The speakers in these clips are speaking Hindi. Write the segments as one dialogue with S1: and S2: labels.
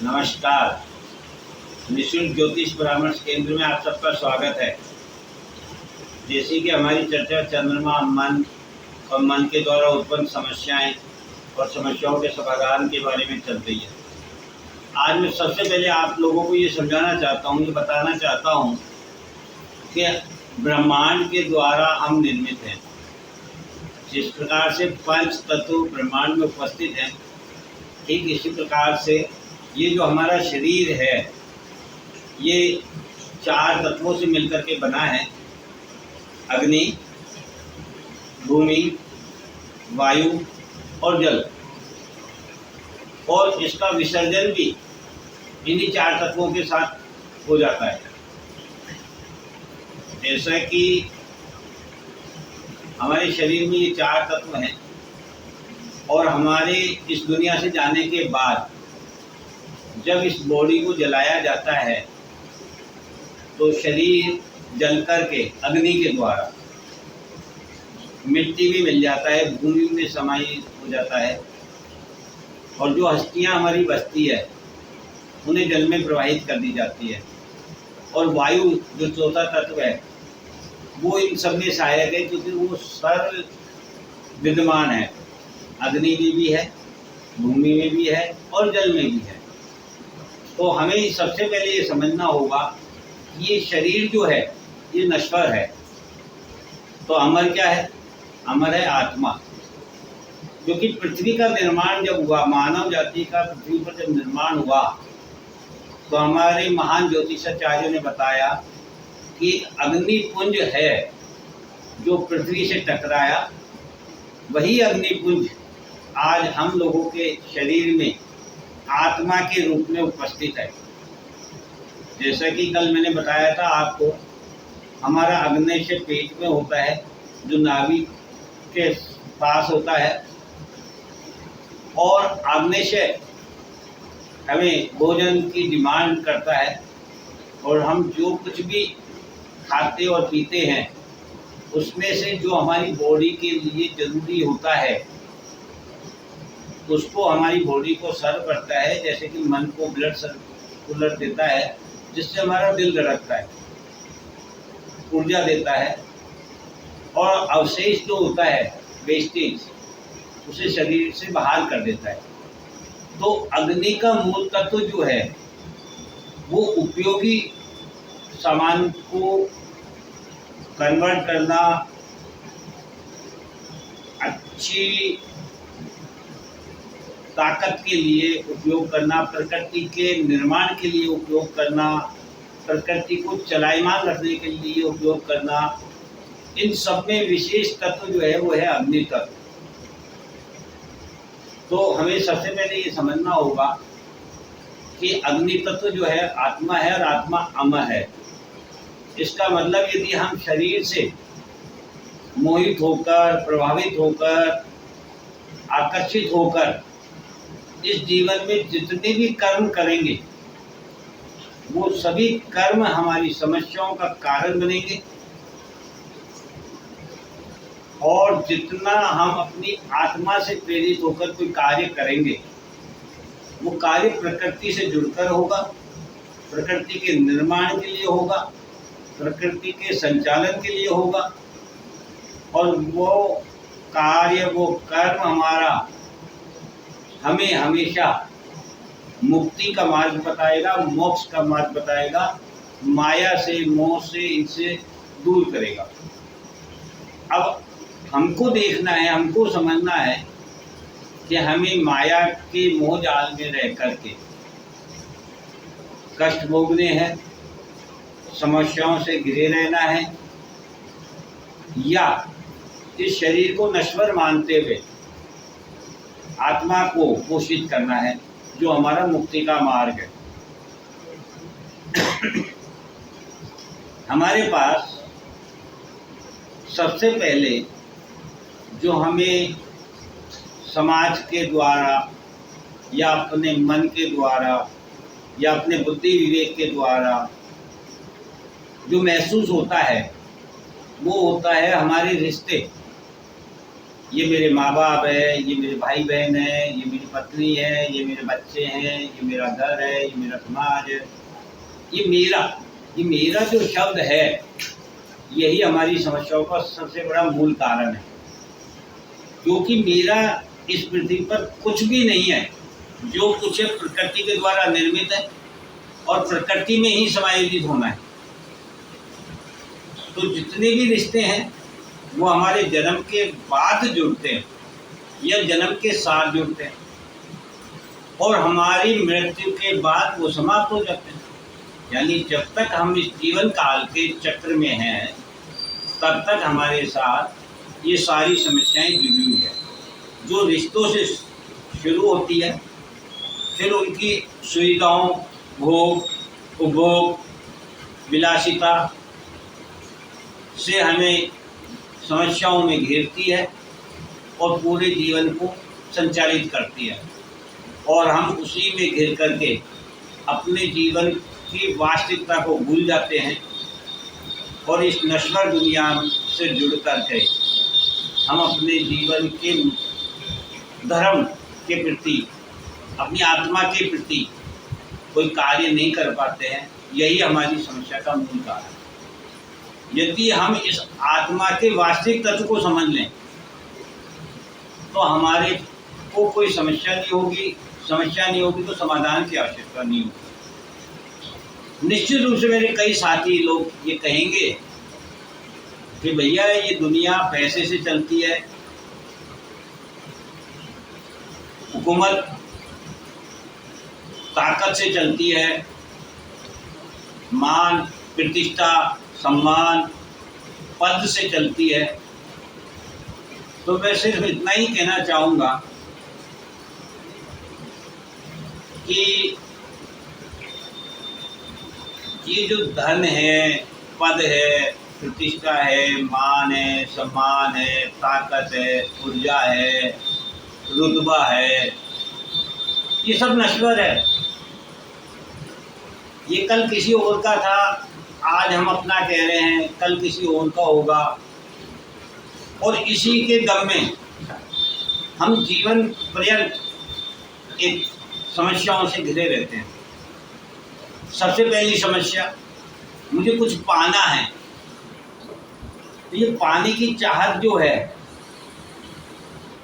S1: नमस्कार। निःशुल्क ज्योतिष परामर्श केंद्र में आप सबका स्वागत है। जैसे कि हमारी चर्चा चंद्रमा, मन और मन के द्वारा उत्पन्न समस्याएं और समस्याओं के समाधान के बारे में चल रही है। आज मैं सबसे पहले आप लोगों को ये समझाना चाहता हूँ, ये बताना चाहता हूँ कि ब्रह्मांड के द्वारा हम निर्मित हैं। जिस प्रकार से पंच तत्व ब्रह्मांड में उपस्थित हैं, ठीक इसी प्रकार से ये जो हमारा शरीर है, ये 4 तत्वों से मिलकर के बना है। अग्नि, भूमि, वायु और जल। और इसका विसर्जन भी इन्हीं 4 तत्वों के साथ हो जाता है। जैसा कि हमारे शरीर में ये 4 तत्व हैं और हमारे इस दुनिया से जाने के बाद जब इस बॉडी को जलाया जाता है तो शरीर जल करके अग्नि के द्वारा मिट्टी में मिल जाता है, भूमि में समाहित हो जाता है और जो हस्तियां हमारी बचती है उन्हें जल में प्रवाहित कर दी जाती है। और वायु जो चौथा तत्व है वो इन सब में सहायक है, क्योंकि वो सर्व विद्यमान है। अग्नि में भी है, भूमि में भी है और जल में भी है। तो हमें सबसे पहले ये समझना होगा कि ये शरीर जो है ये नश्वर है। तो अमर क्या है? अमर है आत्मा। क्योंकि पृथ्वी का निर्माण जब हुआ, मानव जाति का पृथ्वी पर जब निर्माण हुआ, तो हमारे महान ज्योतिषाचार्यों ने बताया कि अग्निपुंज है जो पृथ्वी से टकराया, वही अग्निपुंज आज हम लोगों के शरीर में आत्मा के रूप में उपस्थित है। जैसा कि कल मैंने बताया था आपको, हमारा अग्न्यशय पेट में होता है, जो नाभि के पास होता है। और अग्न्यशय हमें भोजन की डिमांड करता है और हम जो कुछ भी खाते और पीते हैं उसमें से जो हमारी बॉडी के लिए जरूरी होता है उसको हमारी बॉडी को सर्व करता है। जैसे कि मन को ब्लड सर्कुलर देता है, जिससे हमारा दिल धड़कता है, ऊर्जा देता है। और अवशेष जो होता है, वेस्टेज, उसे शरीर से बाहर कर देता है। तो अग्नि का मूल तत्व जो है वो उपयोगी सामान को कन्वर्ट करना, अच्छी ताकत के लिए उपयोग करना, प्रकृति के निर्माण के लिए उपयोग करना, प्रकृति को चलायमान रखने के लिए उपयोग करना, इन सब में विशेष तत्व जो है वो है अग्नि तत्व। तो हमें सबसे पहले ये समझना होगा कि अग्नि तत्व जो है आत्मा है और आत्मा अमर है। इसका मतलब यदि हम शरीर से मोहित होकर, प्रभावित होकर, आकर्षित होकर इस जीवन में जितने भी कर्म करेंगे वो सभी कर्म हमारी समस्याओं का कारण बनेंगे। और जितना हम अपनी आत्मा से प्रेरित होकर कोई कार्य करेंगे वो कार्य प्रकृति से जुड़कर होगा, प्रकृति के निर्माण के लिए होगा, प्रकृति के संचालन के लिए होगा। और वो कार्य, वो कर्म हमारा हमें हमेशा मुक्ति का मार्ग बताएगा, मोक्ष का मार्ग बताएगा, माया से, मोह से, इनसे दूर करेगा। अब हमको देखना है, हमको समझना है कि हमें माया के मोह जाल में रह करके कष्ट भोगने हैं, समस्याओं से घिरे रहना है, या इस शरीर को नश्वर मानते हुए आत्मा को पोषित करना है, जो हमारा मुक्ति का मार्ग है। हमारे पास सबसे पहले जो हमें समाज के द्वारा या अपने मन के द्वारा या अपने बुद्धि विवेक के द्वारा जो महसूस होता है वो होता है हमारे रिश्ते। ये मेरे माँ बाप है, ये मेरे भाई बहन है, ये मेरी पत्नी है, ये मेरे बच्चे हैं, ये मेरा घर है, ये मेरा समाज है, ये मेरा जो शब्द है, यही हमारी समस्याओं का सबसे बड़ा मूल कारण है। क्योंकि मेरा इस पृथ्वी पर कुछ भी नहीं है, जो कुछ है प्रकृति के द्वारा निर्मित है और प्रकृति में ही समायोजित होना है। तो जितने भी रिश्ते हैं वो हमारे जन्म के बाद जुड़ते हैं या जन्म के साथ जुड़ते हैं और हमारी मृत्यु के बाद वो समाप्त हो जाते हैं। यानी जब तक हम इस जीवन काल के चक्र में हैं तब तक हमारे साथ ये सारी समस्याएं जुड़ी हुई है, जो रिश्तों से शुरू होती है, फिर उनकी सुविधाओं, भोग, उपभोग, विलासिता से हमें समस्याओं में घेरती है और पूरे जीवन को संचालित करती है और हम उसी में घिर करके अपने जीवन की वास्तविकता को भूल जाते हैं और इस नश्वर दुनिया से जुड़ करके हम अपने जीवन के धर्म के प्रति, अपनी आत्मा के प्रति कोई कार्य नहीं कर पाते हैं। यही हमारी समस्या का मूल कारण है। यदि हम इस आत्मा के वास्तविक तत्व को समझ लें तो हमारे को कोई समस्या नहीं होगी तो समाधान की आवश्यकता नहीं होगी। निश्चित रूप से मेरे कई साथी लोग ये कहेंगे कि भैया ये दुनिया पैसे से चलती है, हुकूमत ताकत से चलती है, मान, प्रतिष्ठा, सम्मान, पद से चलती है। तो मैं सिर्फ इतना ही कहना चाहूँगा कि ये जो धन है, पद है, प्रतिष्ठा है, मान है, सम्मान है, ताकत है, ऊर्जा है, रुतबा है, ये सब नश्वर है। ये कल किसी और का था, आज हम अपना कह रहे हैं, कल किसी और का होगा और इसी के दम में हम जीवन पर्यंत एक समस्याओं से घिरे रहते हैं। सबसे पहली समस्या, मुझे कुछ पाना है। तो ये पाने की चाहत जो है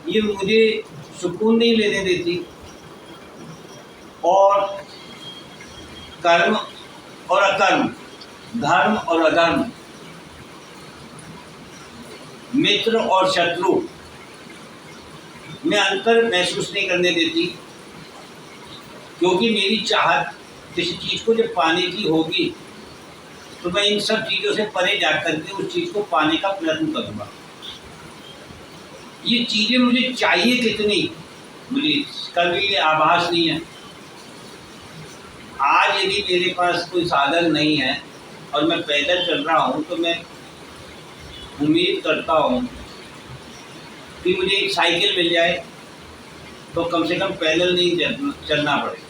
S1: ये मुझे सुकून नहीं लेने देती और कर्म और अकर्म, धर्म और अधर्म, मित्र और शत्रु में अंतर महसूस नहीं करने देती। क्योंकि मेरी चाहत किसी चीज़ को जब पाने की होगी तो मैं इन सब चीज़ों से परे जाकर के उस चीज़ को पाने का प्रयत्न करूँगा। ये चीज़ें मुझे चाहिए कितनी, मुझे इसका भी आभास नहीं है। आज यदि मेरे पास कोई साधन नहीं है और मैं पैदल चल रहा हूँ तो मैं उम्मीद करता हूँ कि मुझे एक साइकिल मिल जाए तो कम से कम पैदल नहीं चलना पड़े।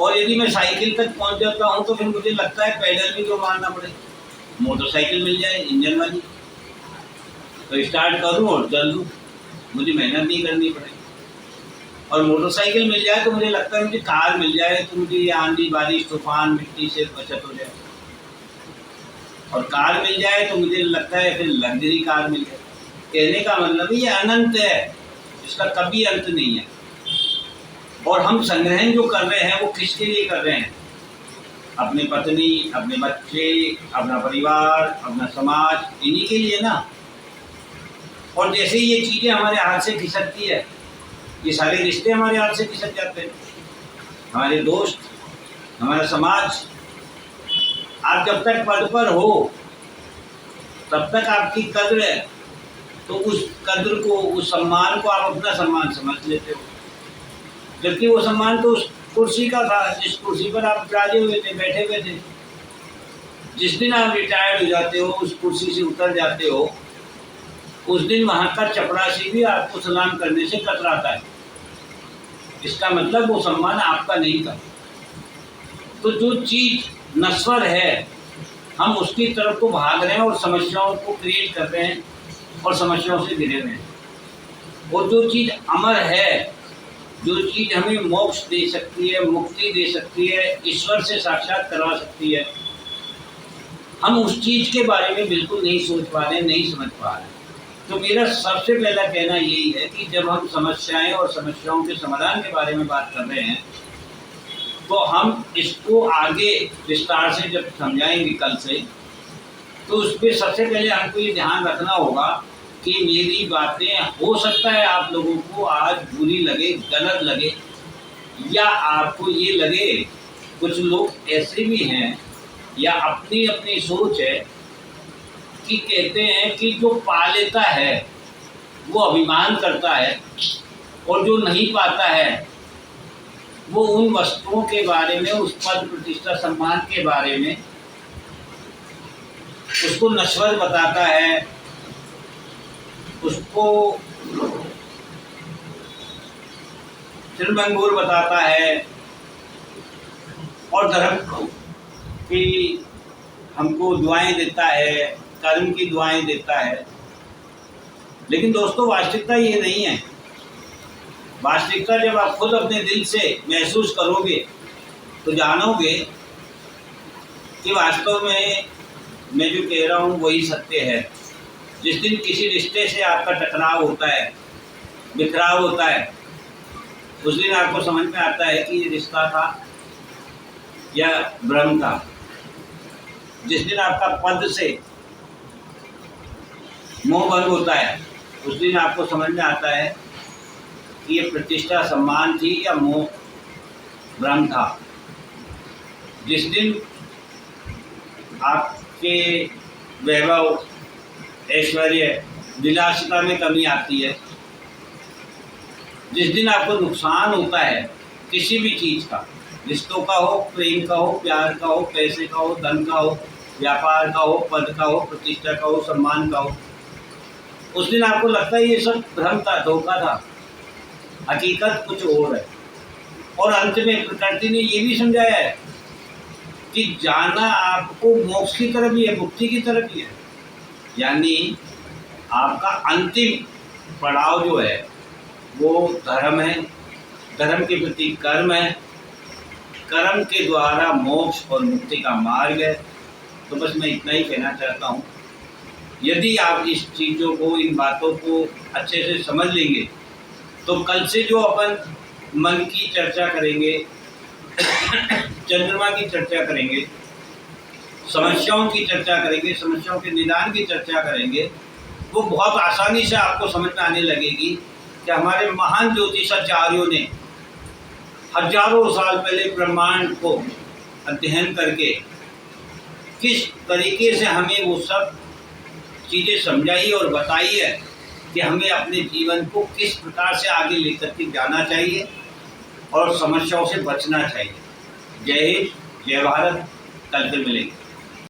S1: और यदि मैं साइकिल तक पहुँच जाता हूँ तो फिर मुझे लगता है पैदल भी क्यों मारना पड़े, मोटरसाइकिल मिल जाए इंजन वाली तो स्टार्ट करूँ और चल दूँ, मुझे मेहनत नहीं करनी पड़े। और मोटरसाइकिल मिल जाए तो मुझे लगता है मुझे कार मिल जाए तो मुझे ये आंधी, बारिश, तूफान, मिट्टी से बचत हो जाए। और कार मिल जाए तो मुझे लगता है फिर लग्जरी कार मिल जाए। कहने का मतलब ये अनंत है, इसका कभी अंत नहीं है। और हम संग्रहण जो कर रहे हैं वो किसके लिए कर रहे हैं? अपनी पत्नी, अपने बच्चे, अपना परिवार, अपना समाज, इन्हीं के लिए ना। और जैसे ही ये चीज़ें हमारे हाथ से खिसकती है, ये सारे रिश्ते हमारे हाथ से खिसक जाते हैं। हमारे दोस्त, हमारा समाज। आप जब तक पद पर हो तब तक आपकी कद्र है, तो उस कद्र को, उस सम्मान को आप अपना सम्मान समझ लेते हो। जबकि वो सम्मान तो उस कुर्सी का था जिस कुर्सी पर आप राजे हुए थे, बैठे हुए थे। जिस दिन आप रिटायर्ड हो जाते हो, उस कुर्सी से उतर जाते हो, उस दिन वहाँ का चपरासी भी आपको सलाम करने से कतराता है। इसका मतलब वो सम्मान आपका नहीं था। तो जो चीज़ नश्वर है हम उसकी तरफ को भाग रहे हैं और समस्याओं को क्रिएट कर रहे हैं और समस्याओं से घिरे हुए हैं। और जो चीज़ अमर है, जो चीज़ हमें मोक्ष दे सकती है, मुक्ति दे सकती है, ईश्वर से साक्षात करवा सकती है, हम उस चीज़ के बारे में बिल्कुल नहीं सोच पा रहे, नहीं समझ पा रहे। तो मेरा सबसे पहला कहना यही है कि जब हम समस्याएं और समस्याओं के समाधान के बारे में बात कर रहे हैं, तो हम इसको आगे विस्तार से जब समझाएंगे कल से, तो उस पर सबसे पहले हमको ये ध्यान रखना होगा कि मेरी बातें हो सकता है आप लोगों को आज बुरी लगे, गलत लगे, या आपको ये लगे, कुछ लोग ऐसे भी हैं या अपनी अपनी सोच है कि कहते हैं कि जो पा लेता है वो अभिमान करता है, और जो नहीं पाता है वो उन वस्तुओं के बारे में, उस पद प्रतिष्ठा सम्मान के बारे में उसको नश्वर बताता है, उसको तिरमंगूर बताता है, और धर्म की हमको दुआएं देता है, कर्म की दुआएं देता है। लेकिन दोस्तों, वास्तविकता ये नहीं है। वास्तविकता जब आप खुद अपने दिल से महसूस करोगे तो जानोगे कि वास्तव में मैं जो कह रहा हूँ वही सत्य है। जिस दिन किसी रिश्ते से आपका टकराव होता है, बिखराव होता है, उस दिन आपको समझ में आता है कि ये रिश्ता था या भ्रम था। जिस दिन आपका पद से मोह भंग होता है, उस दिन आपको समझ में आता है कि ये प्रतिष्ठा सम्मान थी या मोह भ्रम था। जिस दिन आपके वैभव, ऐश्वर्य, विलासिता में कमी आती है, जिस दिन आपको नुकसान होता है किसी भी चीज़ का, रिश्तों का हो, प्रेम का हो, प्यार का हो, पैसे का हो, धन का हो, व्यापार का हो, पद का हो, प्रतिष्ठा का हो, सम्मान का हो, उस दिन आपको लगता है ये सब भ्रम था, धोखा था, हकीकत कुछ और है। और अंत में प्रकृति ने ये भी समझाया है कि जाना आपको मोक्ष की तरफ ही है, मुक्ति की तरफ ही है। यानी आपका अंतिम पड़ाव जो है वो धर्म है, धर्म के प्रति कर्म है, कर्म के द्वारा मोक्ष और मुक्ति का मार्ग है। तो बस मैं इतना ही कहना चाहता हूँ। यदि आप इस चीज़ों को, इन बातों को अच्छे से समझ लेंगे, तो कल से जो अपन मन की चर्चा करेंगे, चंद्रमा की चर्चा करेंगे, समस्याओं की चर्चा करेंगे, समस्याओं के निदान की चर्चा करेंगे, वो बहुत आसानी से आपको समझ में आने लगेगी कि हमारे महान ज्योतिषाचार्यों ने हजारों साल पहले ब्रह्मांड को अध्ययन करके किस तरीके से हमें वो सब चीज़ें समझाई और बताई है कि हमें अपने जीवन को किस प्रकार से आगे लेकर के जाना चाहिए और समस्याओं से बचना चाहिए। जय हिंद, जय भारत। कल फिर मिलेंगे।